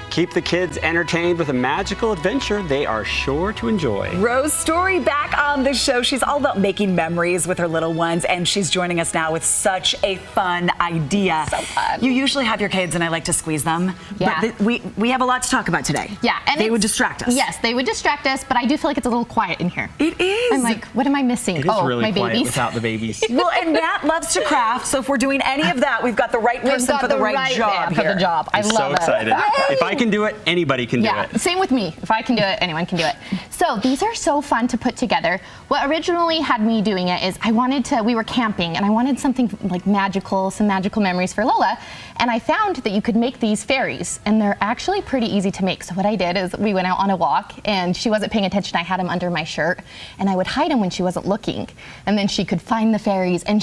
Keep the kids entertained with a magical adventure they are sure to enjoy. Rose Story back on the show. She's all about making memories with her little ones, and she's joining us now with such a fun idea. So fun. You usually have your kids, and I like to squeeze them. Yeah. But we have a lot to talk about today. Yeah. And they would distract us. Yes, they would distract us, but I do feel like it's a little quiet in here. It is. I'm like, what am I missing? It is really my quiet babies. without the babies. Well, and Matt loves to craft, so if we're doing any of that, we've got the right person for the right job for here. the job. I I'm love so it. excited. If I can do it, anybody can do it. Same with me. If I can do it, anyone can do it. So these are so fun to put together. What originally had me doing it is we were camping and I wanted something like magical, some magical memories for Lola. And I found that you could make these fairies and they're actually pretty easy to make. So what I did is we went out on a walk and she wasn't paying attention. I had them under my shirt and I would hide them when she wasn't looking. And then she could find the fairies and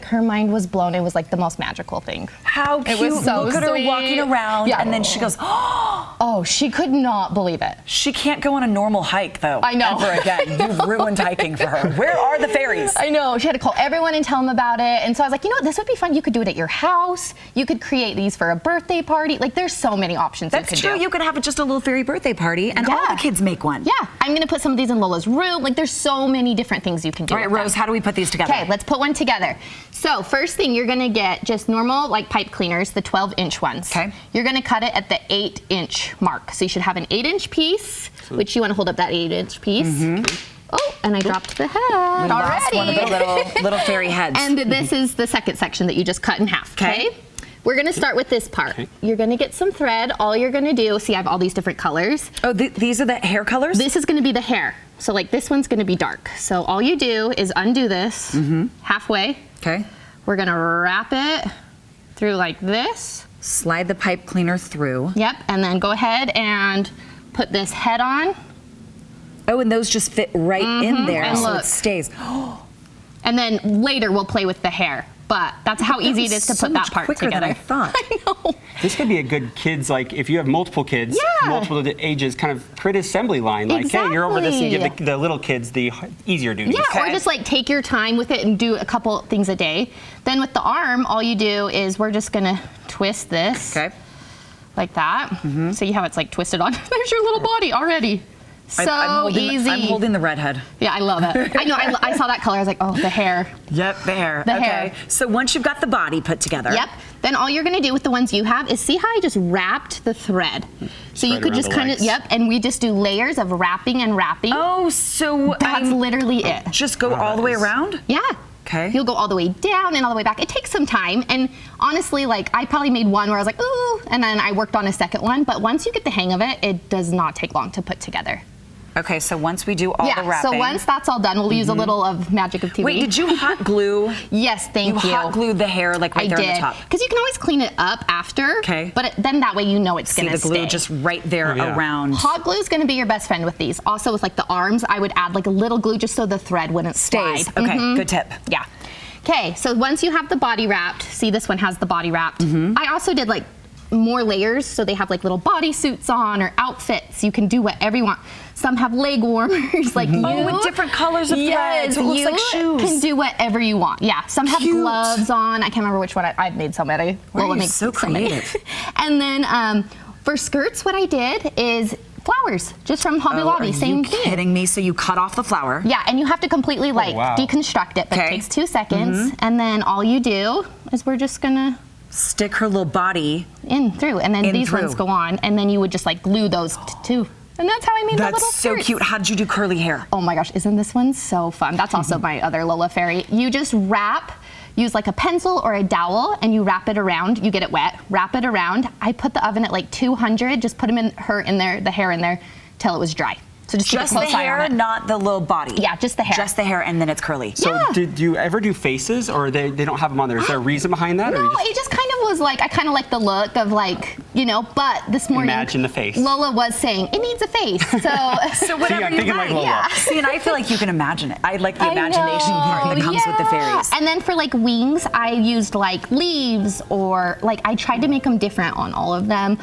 her mind was blown. It was like the most magical thing. How cute. It was so Look at her sweet. walking around Yeah. and then she goes, Oh, she could not believe it. She can't go on a normal hike, though. I know. Ever again. You've ruined hiking for her. Where are the fairies? I know. She had to call everyone and tell them about it. And so I was like, you know what? This would be fun. You could do it at your house. You could create these for a birthday party. Like, there's so many options you could That's true. do. You could have just a little fairy birthday party and all the kids make one. Yeah. I'm going to put some of these in Lola's room. Like, there's so many different things you can do. All right, with Rose, them. how do we put these together? Okay, let's put one together. So first thing, you're gonna get just normal like pipe cleaners, the 12-inch ones. Okay. You're gonna cut it at the 8-inch mark. So you should have an 8-inch piece, which you wanna hold up that 8-inch piece. Oh, and I dropped the head We lost already. one of the little fairy heads. And this is the second section that you just cut in half, okay? We're gonna start with this part. Okay. You're gonna get some thread. All you're gonna do, see I have all these different colors. Oh, these are the hair colors? This is gonna be the hair. So like this one's gonna be dark. So all you do is undo this halfway. Okay. We're gonna wrap it through like this. Slide the pipe cleaner through. Yep, and then go ahead and put this head on. Oh, and those just fit right in there, And so look. it stays. And then later we'll play with the hair. But that's how easy it is to so put that much part quicker together. than I thought. I know. This could be a good kids, like if you have multiple kids, Yeah. multiple ages, kind of create an assembly line. Like, hey, you're over this and give Exactly. the little kids the easier duties. Yeah, or just like take your time with it and do a couple things a day. Then with the arm, all you do is we're just gonna twist this Okay. like that. So you have it's like twisted on. There's your little body already. So easy. I'm holding the redhead. Yeah, I love it. I know, I saw that color. I was like, oh, the hair. Yep, the hair. The okay. hair. So once you've got the body put together. Yep. Then all you're gonna do with the ones you have is see how I just wrapped the thread. So you right could around just the kind of, legs. yep, and we just do layers of wrapping and wrapping. Oh, so That's literally it. just go Wow, all the that way is- around? Yeah. Okay. You'll go all the way down and all the way back. It takes some time. And honestly, like I probably made one where I was like, ooh, and then I worked on a second one. But once you get the hang of it, it does not take long to put together. Okay, so once we do all the wrapping. So once that's all done, we'll use a little of Magic of TV. Wait, did you hot glue? Yes, thank you. You hot glued the hair like right I there did. on the top. Because you can always clean it up after. Okay. But then that way you know it's See going to the glue stay. just right there Oh, yeah. around. Hot glue is going to be your best friend with these. Also with like the arms, I would add like a little glue just so the thread wouldn't Stays. slide. Okay, good tip. Yeah. Okay, so once you have the body wrapped, see this one has the body wrapped. I also did like more layers, so they have like little bodysuits on or outfits. You can do whatever you want. Some have leg warmers, like you. Oh, with different colors of thread, yes, so it looks you like shoes. can do whatever you want. Yeah, some have Cute. gloves on. I can't remember which one. I've made so many. Why are Lola you makes so many. creative? And then for skirts, what I did is flowers, just from Hobby Lobby. Are Same you thing. kidding me? So you cut off the flower. Yeah, and you have to completely like wow. deconstruct it, but Okay. it takes 2 seconds. And then all you do is we're just gonna Stick her little body. in through, and then In these through. ones go on, and then you would just like glue those too. And that's how I made the little That's so skirts. cute. How did you do curly hair? Oh my gosh, isn't this one so fun? That's also my other Lola Fairy. You just use like a pencil or a dowel and you wrap it around. You get it wet, wrap it around. I put the oven at like 200, just put them the hair in there till it was dry. So just keep a Just the close eye hair, on it. not the little body. Yeah, just the hair. Just the hair, and then it's curly. So Yeah. did you ever do faces, or they don't have them on there? Is there a reason behind that? or No, you just- it just kind of was like, I kind of like the look of like, but this morning. Imagine the face. Lola was saying, it needs a face. So whatever I'm you thinking like like. Lola. Yeah. See, and I feel like you can imagine it. I like the I imagination part that know, comes with the yeah. fairies. And then for like wings, I used like leaves or like I tried to make them different on all of them.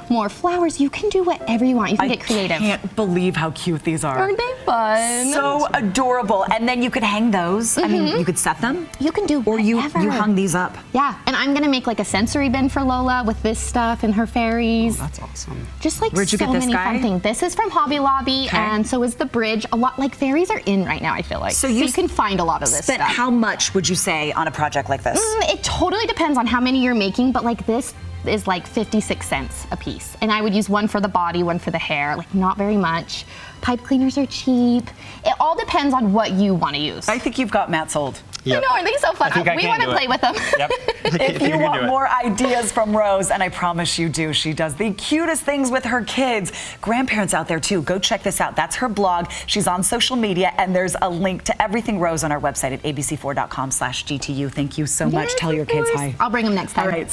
more flowers. You can do whatever you want. You can get creative. I can't believe how cute these are. Aren't they fun? So adorable. And then you could hang those. I mean, you could set them. You can do Or you whatever. hung these up. Yeah, and I'm gonna make like a sensory bin for Lola with this stuff and her fairies. That's awesome. Just like Where'd you so get this many guy? fun things. This is from Hobby Lobby, Okay. and so is the bridge. A lot like fairies are in right now. I feel like So you can find a lot of this Spent stuff. how much would you say on a project like this? It totally depends on how many you're making, but like this is like 56 cents a piece, and I would use one for the body, one for the hair. Like not very much. Pipe cleaners are cheap. It all depends on what you want to use. I think you've got Matt sold. Yep. I know, aren't they so fun? I think I We can want to do it. play with them. Yep. If you can want do it. more ideas from Rose, and I promise you do, she does the cutest things with her kids. Grandparents out there too, go check this out. That's her blog. She's on social media, and there's a link to everything Rose on our website at abc4.com/GTU. Thank you so much. Yes, Tell your of kids course. hi. I'll bring them next time. All right.